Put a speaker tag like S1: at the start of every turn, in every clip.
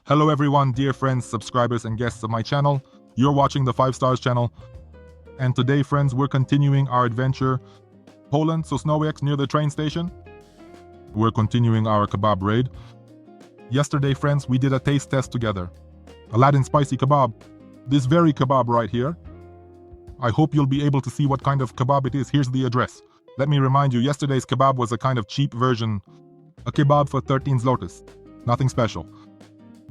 S1: Hello everyone, dear friends, subscribers and guests of my channel. You're watching the FiveStars channel. And today, friends, we're continuing our adventure. Poland, Sosnowiec, near the train station. We're continuing our kebab raid. Yesterday, friends, we did a taste test together. Aladdin Spicy Kebab. This very kebab right here. I hope you'll be able to see what kind of kebab it is. Here's the address. Let me remind you, yesterday's kebab was a kind of cheap version. A kebab for 13 zlotys. Nothing special.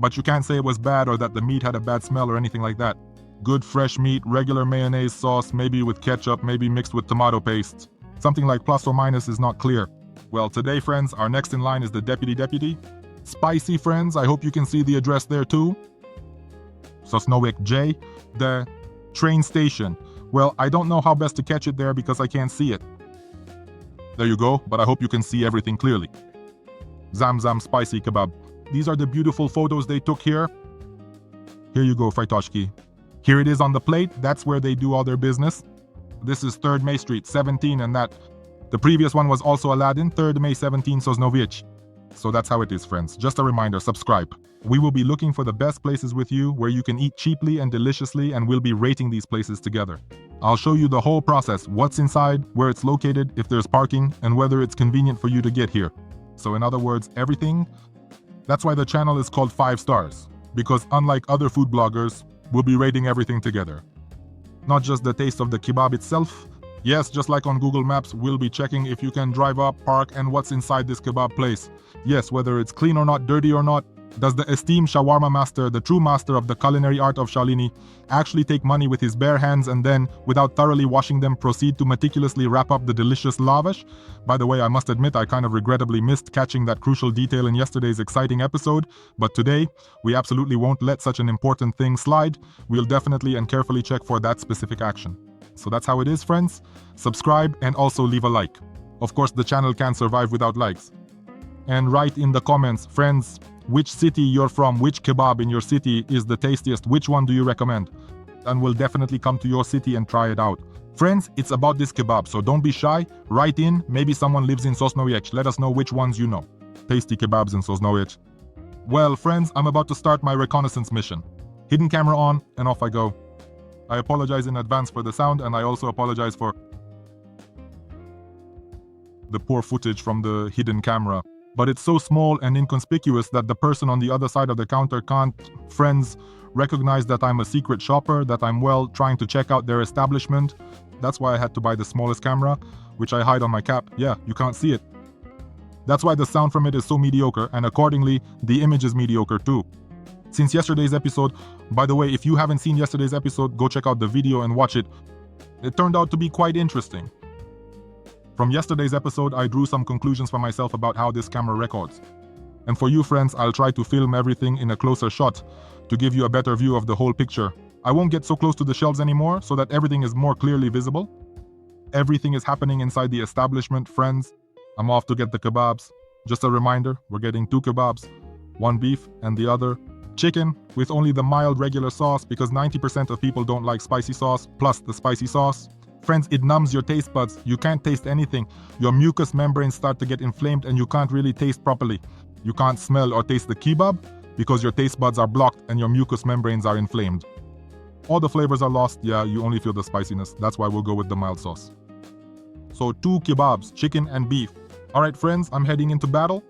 S1: But you can't say it was bad or that the meat had a bad smell or anything like that. Good fresh meat, regular mayonnaise sauce, maybe with ketchup, maybe mixed with tomato paste. Something like plus or minus is not clear. Well, today, friends, our next in line is the Deputy. Spicy, friends, I hope you can see the address there too. Sosnowiec J, the train station. Well, I don't know how best to catch it there because I can't see it. There you go, but I hope you can see everything clearly. ZAM ZAM Spicy Kebab. These are the beautiful photos they took here. Here you go, Frajtoshki. Here it is on the plate. That's where they do all their business. This is 3rd May Street, 17, and that. The previous one was also Aladdin, 3rd May 17, Sosnowiec. So that's how it is, friends. Just a reminder, subscribe. We will be looking for the best places with you where you can eat cheaply and deliciously, and we'll be rating these places together. I'll show you the whole process, what's inside, where it's located, if there's parking, and whether it's convenient for you to get here. So in other words, everything. That's why the channel is called FiveStars, because unlike other food bloggers, we'll be rating everything together. Not just the taste of the kebab itself. Yes, just like on Google Maps, we'll be checking if you can drive up, park, and what's inside this kebab place. Yes, whether it's clean or not, dirty or not. Does the esteemed shawarma master, the true master of the culinary art of Shalini, actually take money with his bare hands and then, without thoroughly washing them, proceed to meticulously wrap up the delicious lavash? By the way, I must admit I kind of regrettably missed catching that crucial detail in yesterday's exciting episode, but today, we absolutely won't let such an important thing slide. We'll definitely and carefully check for that specific action. So that's how it is, friends. Subscribe and also leave a like. Of course, the channel can't survive without likes. And write in the comments, friends, which city you're from, which kebab in your city is the tastiest, which one do you recommend? And we'll definitely come to your city and try it out. Friends, it's about this kebab, so don't be shy. Write in, maybe someone lives in Sosnowiec. Let us know which ones you know. Tasty kebabs in Sosnowiec. Well, friends, I'm about to start my reconnaissance mission. Hidden camera on, and off I go. I apologize in advance for the sound, and I also apologize for the poor footage from the hidden camera. But it's so small and inconspicuous that the person on the other side of the counter can't, friends, recognize that I'm a secret shopper, that I'm, well, trying to check out their establishment. That's why I had to buy the smallest camera, which I hide on my cap. Yeah, you can't see it. That's why the sound from it is so mediocre, and accordingly, the image is mediocre too. Since yesterday's episode, by the way, if you haven't seen yesterday's episode, go check out the video and watch it. It turned out to be quite interesting. From yesterday's episode, I drew some conclusions for myself about how this camera records. And for you friends, I'll try to film everything in a closer shot to give you a better view of the whole picture. I won't get so close to the shelves anymore so that everything is more clearly visible. Everything is happening inside the establishment, friends. I'm off to get the kebabs. Just a reminder, we're getting 2 kebabs, 1 beef and the other chicken with only the mild regular sauce because 90% of people don't like spicy sauce plus the spicy sauce. Friends, it numbs your taste buds. You can't taste anything. Your mucous membranes start to get inflamed and you can't really taste properly. You can't smell or taste the kebab because your taste buds are blocked and your mucous membranes are inflamed. All the flavors are lost. Yeah, you only feel the spiciness. That's why we'll go with the mild sauce. So 2 kebabs, chicken and beef. All right, friends, I'm heading into battle.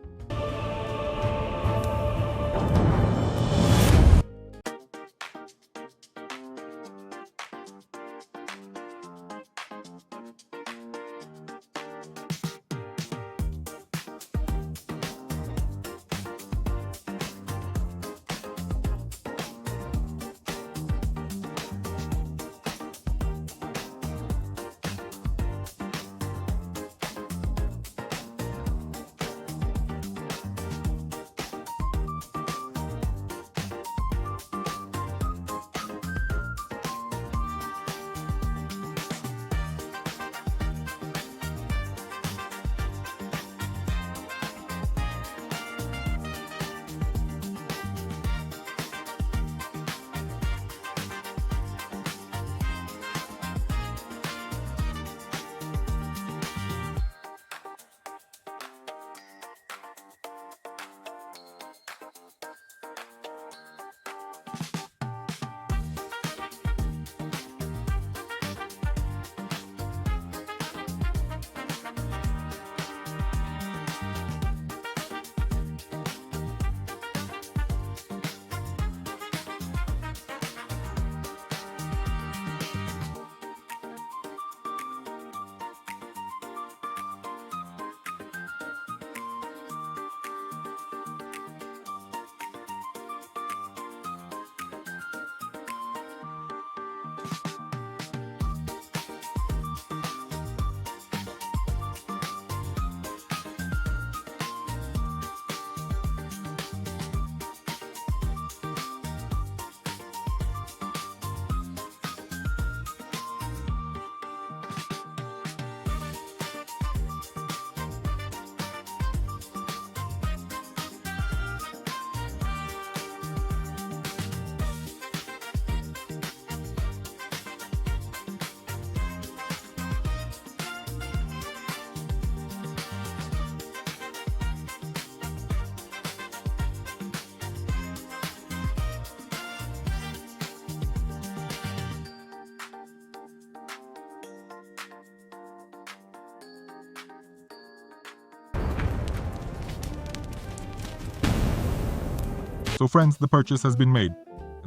S1: So friends, the purchase has been made.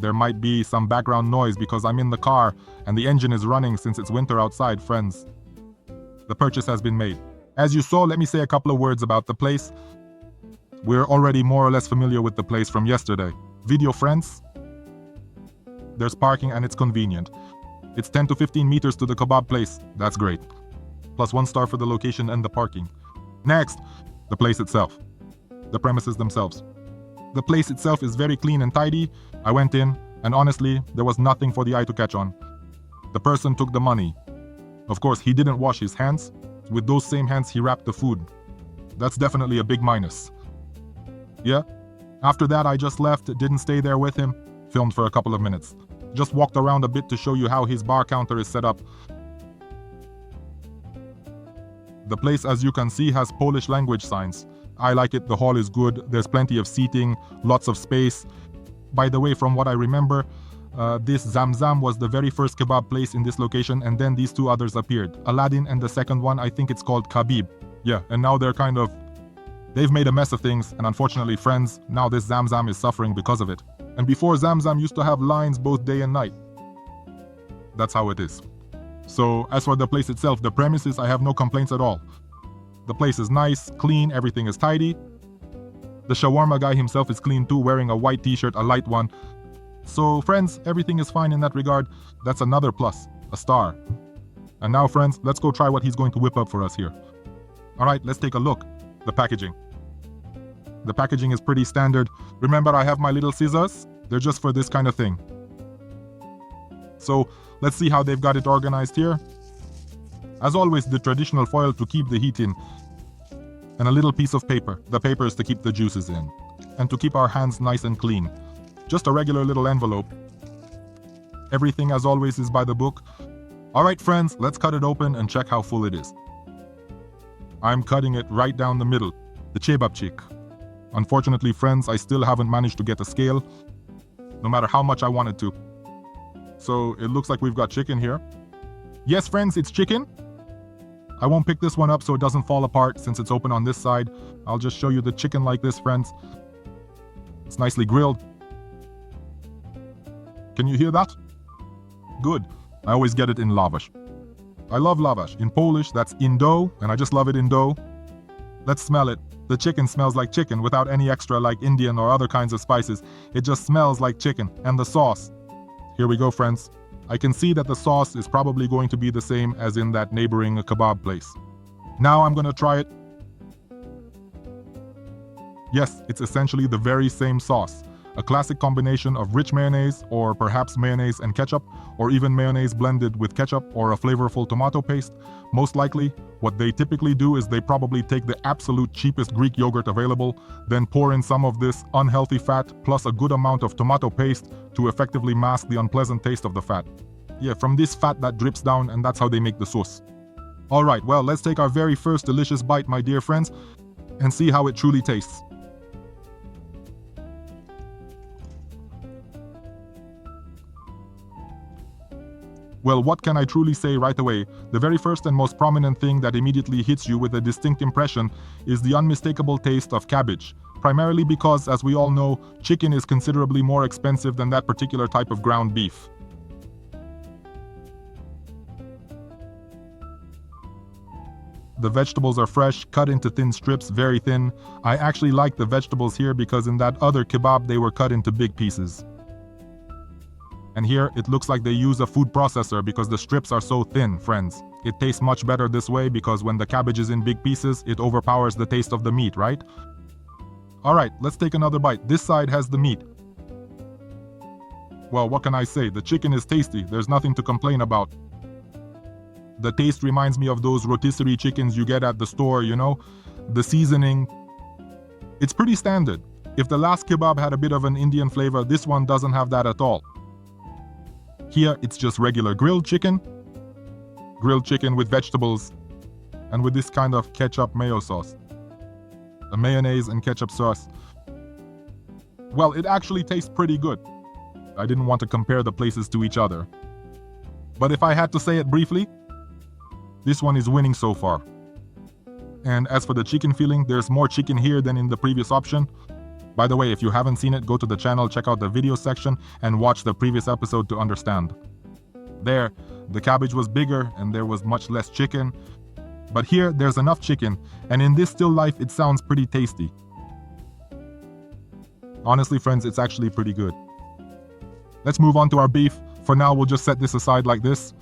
S1: There might be some background noise because I'm in the car and the engine is running since it's winter outside, friends. The purchase has been made. As you saw, let me say a couple of words about the place. We're already more or less familiar with the place from yesterday. Video friends, there's parking and it's convenient. It's 10 to 15 meters to the kebab place. That's great. Plus 1 star for the location and the parking. Next, the place itself. The premises themselves. The place itself is very clean and tidy. I went in, and honestly, there was nothing for the eye to catch on. The person took the money. Of course, he didn't wash his hands. With those same hands, he wrapped the food. That's definitely a big minus. Yeah. After that, I just left, didn't stay there with him, filmed for a couple of minutes. Just walked around a bit to show you how his bar counter is set up. The place, as you can see, has Polish language signs. I like it, the hall is good, there's plenty of seating, lots of space. By the way, from what I remember, this ZAM ZAM was the very first kebab place in this location, and then these 2 others appeared. Aladdin and the second one, I think it's called Khabib. Yeah, and now they've made a mess of things, and unfortunately, friends, now this ZAM ZAM is suffering because of it. And before, ZAM ZAM used to have lines both day and night. That's how it is. So, as for the place itself, the premises, I have no complaints at all. The place is nice, clean, everything is tidy. The shawarma guy himself is clean too, wearing a white t-shirt, a light one. So friends, everything is fine in that regard. That's another plus, a star. And now friends, let's go try what he's going to whip up for us here. Alright, let's take a look. The packaging. The packaging is pretty standard. Remember, I have my little scissors? They're just for this kind of thing. So let's see how they've got it organized here. As always, the traditional foil to keep the heat in, and a little piece of paper. The paper is to keep the juices in, and to keep our hands nice and clean. Just a regular little envelope. Everything, as always, is by the book. Alright friends, let's cut it open and check how full it is. I'm cutting it right down the middle, the kebabchik. Unfortunately, friends, I still haven't managed to get a scale, no matter how much I wanted to. So it looks like we've got chicken here. Yes friends, it's chicken. I won't pick this one up so it doesn't fall apart since it's open on this side. I'll just show you the chicken like this, friends. It's nicely grilled. Can you hear that? Good. I always get it in lavash. I love lavash. In Polish, that's in dough, and I just love it in dough. Let's smell it. The chicken smells like chicken without any extra like Indian or other kinds of spices. It just smells like chicken. And the sauce. Here we go, friends. I can see that the sauce is probably going to be the same as in that neighboring kebab place. Now I'm gonna try it. Yes, it's essentially the very same sauce. A classic combination of rich mayonnaise, or perhaps mayonnaise and ketchup, or even mayonnaise blended with ketchup or a flavorful tomato paste. Most likely, what they typically do is they probably take the absolute cheapest Greek yogurt available, then pour in some of this unhealthy fat plus a good amount of tomato paste to effectively mask the unpleasant taste of the fat. Yeah, from this fat that drips down, and that's how they make the sauce. Alright, well, let's take our very first delicious bite, my dear friends, and see how it truly tastes. Well, what can I truly say right away? The very first and most prominent thing that immediately hits you with a distinct impression is the unmistakable taste of cabbage. Primarily because, as we all know, chicken is considerably more expensive than that particular type of ground beef. The vegetables are fresh, cut into thin strips, very thin. I actually like the vegetables here because in that other kebab they were cut into big pieces. And here, it looks like they use a food processor because the strips are so thin, friends. It tastes much better this way because when the cabbage is in big pieces, it overpowers the taste of the meat, right? Alright, let's take another bite. This side has the meat. Well, what can I say? The chicken is tasty. There's nothing to complain about. The taste reminds me of those rotisserie chickens you get at the store, you know? The seasoning. It's pretty standard. If the last kebab had a bit of an Indian flavor, this one doesn't have that at all. Here, it's just regular grilled chicken with vegetables, and with this kind of ketchup mayo sauce. A mayonnaise and ketchup sauce. Well, it actually tastes pretty good. I didn't want to compare the places to each other. But if I had to say it briefly, this one is winning so far. And as for the chicken feeling, there's more chicken here than in the previous option. By the way, if you haven't seen it, go to the channel, check out the video section, and watch the previous episode to understand. There, the cabbage was bigger and there was much less chicken. But here, there's enough chicken, and in this still life, it sounds pretty tasty. Honestly, friends, it's actually pretty good. Let's move on to our beef. For now, we'll just set this aside like this.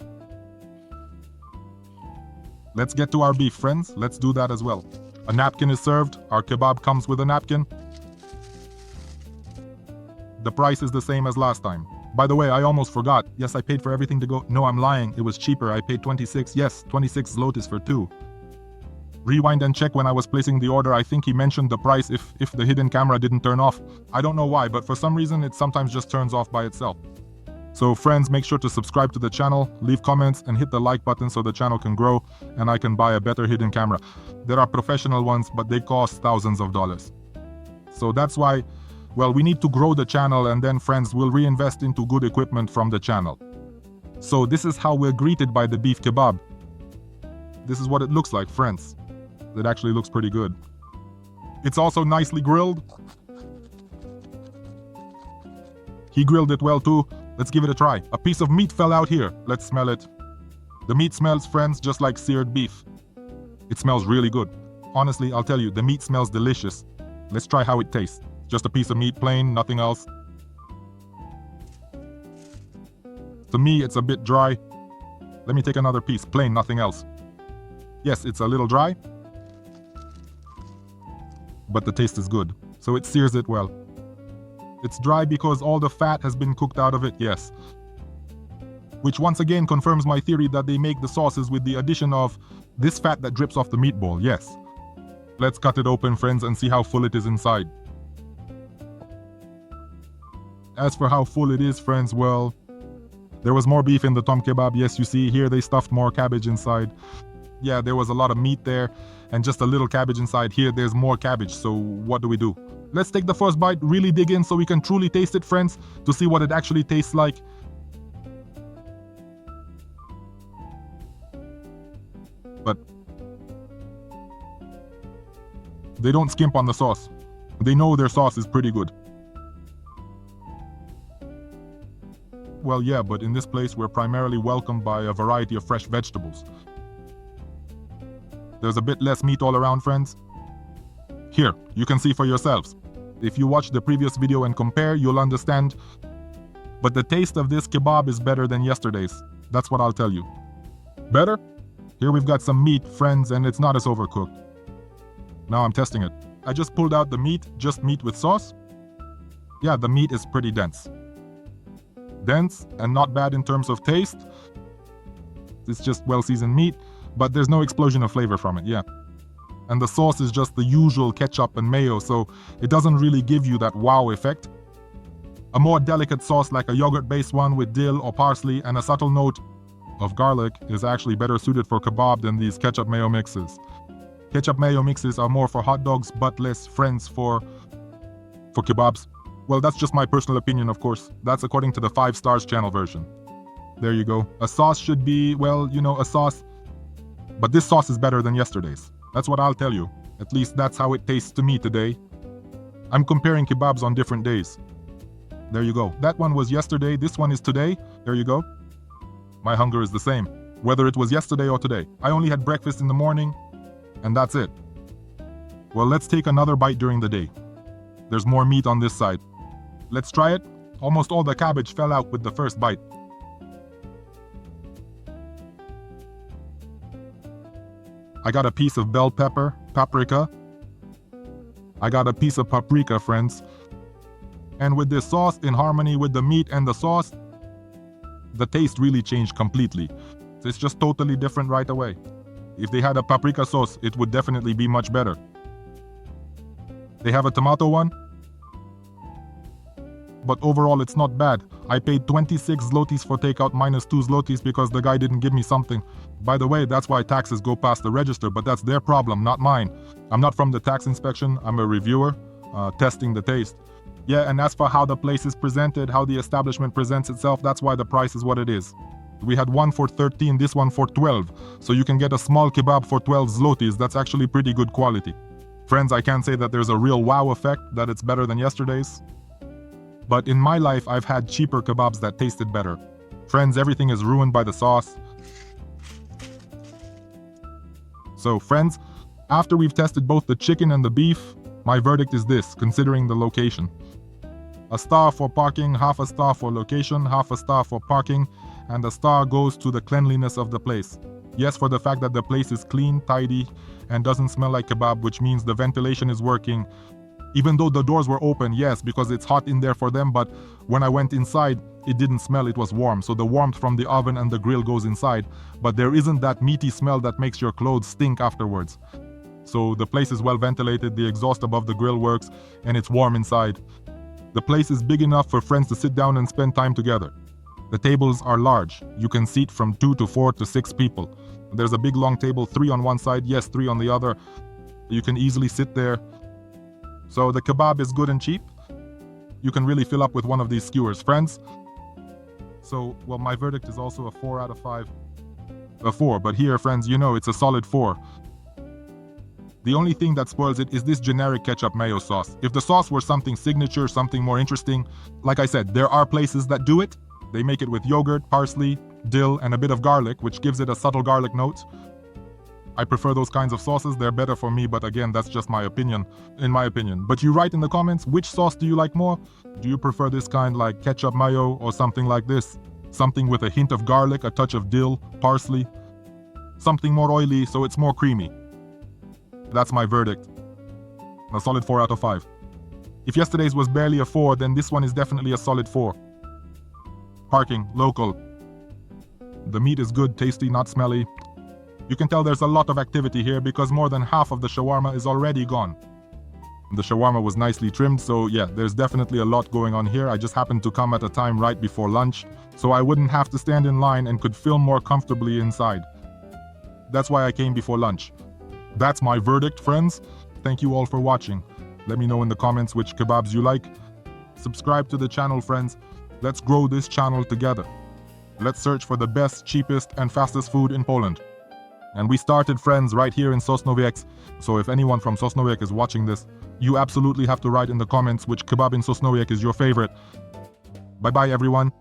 S1: Let's get to our beef, friends. Let's do that as well. A napkin is served. Our kebab comes with a napkin. The price is the same as last time. By the way, I almost forgot. Yes, I paid for everything to go. No, I'm lying. It was cheaper. I paid 26. Yes, 26 zlotys for 2. Rewind and check when I was placing the order. I think he mentioned the price if the hidden camera didn't turn off. I don't know why, but for some reason it sometimes just turns off by itself. So friends, make sure to subscribe to the channel, leave comments, and hit the like button so the channel can grow and I can buy a better hidden camera. There are professional ones, but they cost thousands of dollars. So that's why, well, we need to grow the channel, and then friends will reinvest into good equipment from the channel. So this is how we're greeted by the beef kebab. This is what it looks like, friends. It actually looks pretty good. It's also nicely grilled. He grilled it well too. Let's give it a try. A piece of meat fell out here. Let's smell it. The meat smells, friends, just like seared beef. It smells really good. Honestly, I'll tell you, the meat smells delicious. Let's try how it tastes. Just a piece of meat, plain, nothing else. To me, it's a bit dry. Let me take another piece, plain, nothing else. Yes, it's a little dry, but the taste is good, so it sears it well. It's dry because all the fat has been cooked out of it, yes. Which once again confirms my theory that they make the sauces with the addition of this fat that drips off the meatball, yes. Let's cut it open, friends, and see how full it is inside. As for how full it is, friends, well, there was more beef in the tom kebab. Yes, you see, here they stuffed more cabbage inside. Yeah, there was a lot of meat there, and just a little cabbage inside. Here, there's more cabbage, so what do? Let's take the first bite, really dig in so we can truly taste it, friends, to see what it actually tastes like. But they don't skimp on the sauce. They know their sauce is pretty good. Well, yeah, but in this place, we're primarily welcomed by a variety of fresh vegetables. There's a bit less meat all around, friends. Here, you can see for yourselves. If you watch the previous video and compare, you'll understand. But the taste of this kebab is better than yesterday's. That's what I'll tell you. Better? Here we've got some meat, friends, and it's not as overcooked. Now I'm testing it. I just pulled out the meat, just meat with sauce. Yeah, the meat is pretty dense. Dense and not bad in terms of taste. It's just well-seasoned meat, but there's no explosion of flavor from it, yeah. And the sauce is just the usual ketchup and mayo, so it doesn't really give you that wow effect. A more delicate sauce like a yogurt-based one with dill or parsley and a subtle note of garlic is actually better suited for kebab than these ketchup mayo mixes. Ketchup mayo mixes are more for hot dogs, but less, friends, for kebabs. Well, that's just my personal opinion, of course. That's according to the FiveStars channel version. There you go. A sauce should be, well, you know, a sauce. But this sauce is better than yesterday's. That's what I'll tell you. At least that's how it tastes to me today. I'm comparing kebabs on different days. There you go. That one was yesterday, this one is today. There you go. My hunger is the same, whether it was yesterday or today. I only had breakfast in the morning, and that's it. Well, let's take another bite during the day. There's more meat on this side. Let's try it. Almost all the cabbage fell out with the first bite. I got a piece of bell pepper, paprika. I got a piece of paprika, friends. And with this sauce in harmony with the meat and the sauce, the taste really changed completely. It's just totally different right away. If they had a paprika sauce, it would definitely be much better. They have a tomato one, but overall it's not bad. I paid 26 zlotys for takeout minus 2 zlotys because the guy didn't give me something. By the way, that's why taxes go past the register, but that's their problem, not mine. I'm not from the tax inspection, I'm a reviewer, testing the taste. Yeah, and as for how the place is presented, how the establishment presents itself, that's why the price is what it is. We had one for 13, this one for 12. So you can get a small kebab for 12 zlotys. That's actually pretty good quality. Friends, I can't say that there's a real wow effect, that it's better than yesterday's. But in my life, I've had cheaper kebabs that tasted better. Friends, everything is ruined by the sauce. So friends, after we've tested both the chicken and the beef, my verdict is this, considering the location. A star for parking, half a star for location, half a star for parking, and a star goes to the cleanliness of the place. Yes, for the fact that the place is clean, tidy, and doesn't smell like kebab, which means the ventilation is working. Even though the doors were open, yes, because it's hot in there for them, but when I went inside, it didn't smell, it was warm. So the warmth from the oven and the grill goes inside, but there isn't that meaty smell that makes your clothes stink afterwards. So the place is well ventilated, the exhaust above the grill works, and it's warm inside. The place is big enough for friends to sit down and spend time together. The tables are large. You can seat from 2 to 4 to 6 people. There's a big long table, 3 on one side, yes, 3 on the other. You can easily sit there. So the kebab is good and cheap. You can really fill up with one of these skewers, friends. So, well, my verdict is also a 4 out of 5. A 4, but here, friends, you know it's a solid 4. The only thing that spoils it is this generic ketchup mayo sauce. If the sauce were something signature, something more interesting, like I said, there are places that do it. They make it with yogurt, parsley, dill, and a bit of garlic, which gives it a subtle garlic note. I prefer those kinds of sauces, they're better for me, but again, that's just my opinion, in my opinion. But you write in the comments, which sauce do you like more? Do you prefer this kind like ketchup mayo or something like this? Something with a hint of garlic, a touch of dill, parsley? Something more oily so it's more creamy. That's my verdict. A solid 4 out of 5. If yesterday's was barely a 4, then this one is definitely a solid 4. Parking, local. The meat is good, tasty, not smelly. You can tell there's a lot of activity here because more than half of the shawarma is already gone. The shawarma was nicely trimmed, so yeah, there's definitely a lot going on here. I just happened to come at a time right before lunch, so I wouldn't have to stand in line and could film more comfortably inside. That's why I came before lunch. That's my verdict, friends. Thank you all for watching. Let me know in the comments which kebabs you like. Subscribe to the channel, friends. Let's grow this channel together. Let's search for the best, cheapest, and fastest food in Poland. And we started, friends, right here in Sosnowiec. So if anyone from Sosnowiec is watching this, you absolutely have to write in the comments which kebab in Sosnowiec is your favorite. Bye-bye, everyone.